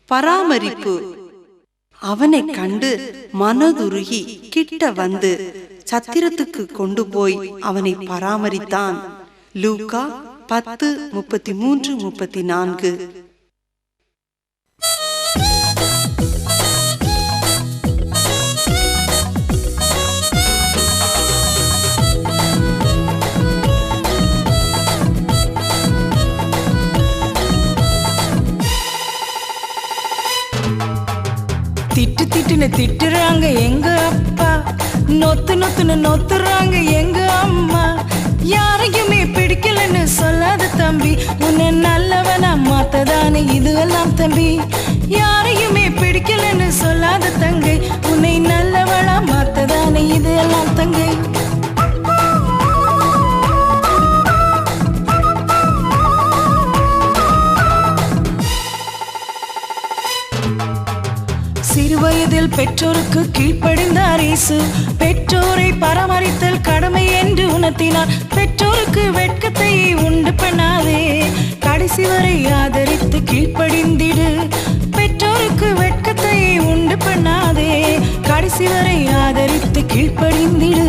பராமரிப்பு. அவனை கண்டு மனதுருகி கிட்ட வந்து சத்திரத்துக்கு கொண்டு போய் அவனை பராமரித்தான். லூக்கா 10:33-34. திட்டு திட்டுன்னு திட்டுறாங்க எங்க அப்பா, நொத்து நொத்துன்னு நொத்துறாங்க எங்க அம்மா. யாரையுமே பிடிக்கலன்னு சொல்லாத தம்பி, உன்னை நல்லவனா மாத்ததானே இதுவெல்லாம் தம்பி. யாரையுமே பிடிக்கலன்னு சொல்லாத தங்கை, உன்னை நல்லவனா மாத்ததானே இதுவெல்லாம் தங்கை. சிறுவயதில் பெற்றோருக்கு கீழ்ப்படிந்தார் இயேசு. பெற்றோரை பராமரித்தல் கடமை என்று உணர்த்தினார். பெற்றோருக்கு வெட்கத்தை உண்டு பண்ணாதே, கடைசி வரை ஆதரித்து கீழ்ப்படிந்திடு. பெற்றோருக்கு வெட்கத்தை உண்டு பண்ணாதே, கடைசி வரை ஆதரித்து கீழ்ப்படிந்திடு.